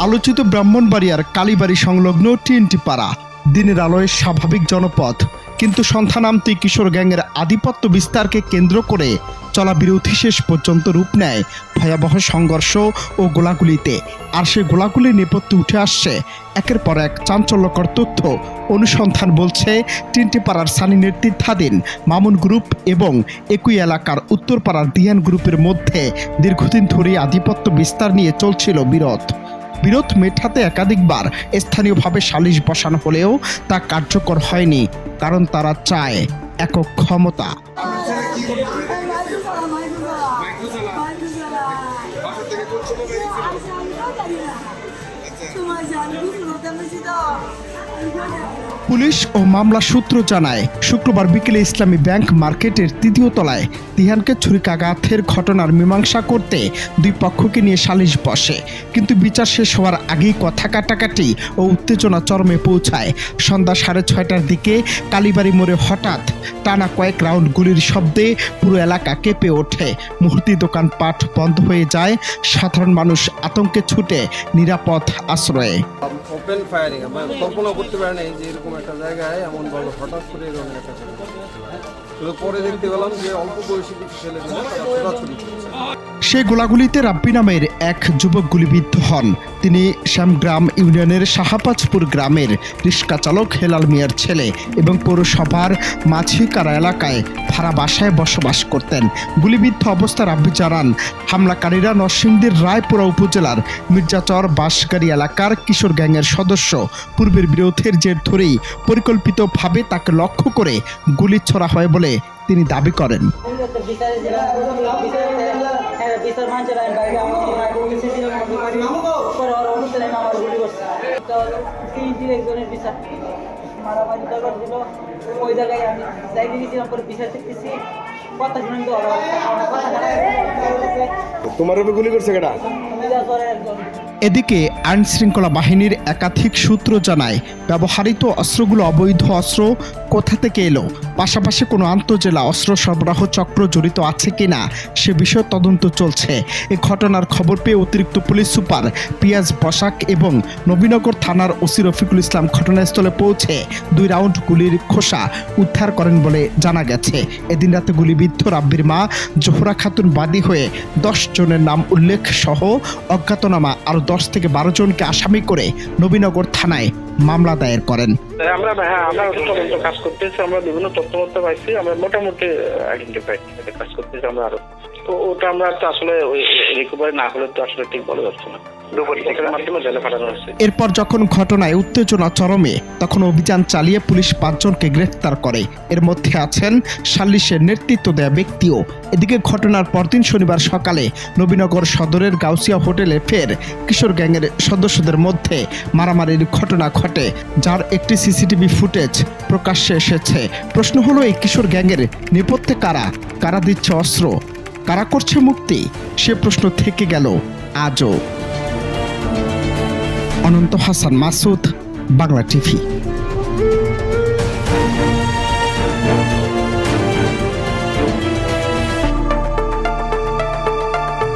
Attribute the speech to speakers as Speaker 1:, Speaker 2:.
Speaker 1: আলোচিত ব্রাহ্মণবাড়িয়ার কালীবাড়ি সংলগ্ন টিএনটি পাড়া দিনের আলোয় স্বাভাবিক জনপদ, কিন্তু সন্ধ্যা নামতেই কিশোর গ্যাংয়ের আধিপত্য বিস্তারকে কেন্দ্র করে চলা বিরোধী শেষ পর্যন্ত রূপ নেয় ভয়াবহ সংঘর্ষ ও গোলাগুলিতে। আর সে গোলাগুলির নেপথ্যে উঠে আসছে একের পর এক চাঞ্চল্যকর তথ্য। অনুসন্ধান বলছে টিএনটি পাড়ার সানি নেতৃত্বাধীন মামুন গ্রুপ এবং একই এলাকার উত্তরপাড়ার দিয়ান গ্রুপের মধ্যে দীর্ঘদিন ধরেই আধিপত্য বিস্তার নিয়ে চলছিল বিরোধ মেটাতে একাধিকবার স্থানীয়ভাবে সালিশ বসানো হলেও তা কার্যকর হয়নি, কারণ তারা চায় একক ক্ষমতা। পুলিশ ও মামলা সূত্র জানায়, শুক্রবার বিকেলে ইসলামী ব্যাংক মার্কেটের তৃতীয় তলায় দিহানকে ছুরিকাঘাতের ঘটনার মীমাংসা করতে দুই পক্ষকে নিয়ে সালিশ বসে, কিন্তু বিচার শেষ হওয়ার আগেই কথা কাটাকাটি ও উত্তেজনা চরমে পৌঁছায়। সন্ধ্যা 6:30টার দিকে কালীবাড়ি মোড়ে হঠাৎ টানা কয়েক রাউন্ড গুলির শব্দে পুরো এলাকা কেঁপে ওঠে। মুহূর্তে দোকানপাট বন্ধ হয়ে যায়, সাধারণ মানুষ আতঙ্কে ছুটে নিরাপদ আশ্রয়ে।
Speaker 2: ওপেন ফায়ারিং আমরা কল্পনা করতে পারি না যে এরকম একটা জায়গায় এমন ভাবে হঠাৎ করে এরকম একটা শুধু পরে দেখতে পেলাম যে অল্প বয়সী কিছু ছেলেমেয়েরা তারা ছোটাছুটি করছে।
Speaker 1: সেই গোলাগুলিতে রাব্বি নামের এক যুবক গুলিবিদ্ধ হন। তিনি শ্যামগ্রাম ইউনিয়নের শাহাপাজপুর গ্রামের রিক্সা চালক হেলাল মিয়ার ছেলে এবং পৌরসভার মাঝিকারা এলাকায় ভাড়া বাসায় বসবাস করতেন। গুলিবিদ্ধ অবস্থা রাব্বি জানান, হামলাকারীরা নরসিংদীর রায়পুরা উপজেলার মির্জাচর বাঁশগাড়ি এলাকার কিশোর গ্যাংয়ের সদস্য। পূর্বের বিরোধের জের ধরেই পরিকল্পিতভাবে তাকে লক্ষ্য করে গুলি ছোড়া হয় বলে তিনি দাবি করেন। এদিকে আইন শৃঙ্খলা বাহিনীর একাধিক সূত্র জানায়, ব্যবহৃত অস্ত্রগুলো অবৈধ অস্ত্র কোথা থেকে এলো, পাশাপাশি কোনো আন্তঃজেলা অস্ত্র সরবরাহ চক্র জড়িত আছে কিনা সে বিষয়ে তদন্ত চলছে। এই ঘটনার খবর পেয়ে অতিরিক্ত পুলিশ সুপার পিয়াজ বসাক এবং নবীনগর থানার ওসি রফিকুল ইসলাম ঘটনাস্থলে পৌঁছে 2 রাউন্ড গুলির খোসা উদ্ধার করেন বলে জানা গেছে। এদিন রাতে গুলিবিদ্ধ রাব্বির মা জোহরা খাতুন বাদী হয়ে 10 জনের নাম উল্লেখ সহ অজ্ঞাতনামা আরও 10 থেকে 12 জনকে আসামি করে নবীনগর থানায় মামলা দায়ের করেন।
Speaker 3: আমরা তদন্ত কাজ করতেছি, আমরা বিভিন্ন তথ্য পাইছি, আমরা মোটামুটি আইডেন্টিফাই কাজ করতেছি আমরা আরো। তো ওটা আমরা তো আসলে রিকভারি না হলে তো আসলে ঠিক বলা যাচ্ছে না।
Speaker 1: এরপর যখন ঘটনায় উত্তেজনা চরমে, তখন অভিযান চালিয়ে পুলিশ 5 জনকে গ্রেফতার করে। এর মধ্যে আছেন সালিশের নেতৃত্ব দেয়া ব্যক্তিও। এদিকে ঘটনার পরদিন শনিবার সকালে নবীনগর সদরের গাউসিয়া হোটেলে ফের কিশোর গ্যাংয়ের সদস্যদের মধ্যে মারামারির ঘটনা ঘটে, যার একটি সিসিটিভি ফুটেজ প্রকাশ্যে এসেছে। প্রশ্ন হলো, এই কিশোর গ্যাংয়ের নেপথ্যে কারা দিচ্ছে অস্ত্র, কারা করছে মুক্তি? সে প্রশ্ন থেকে গেল আজও। অনন্ত হাসান মাসুদ, বাংলা টিভি।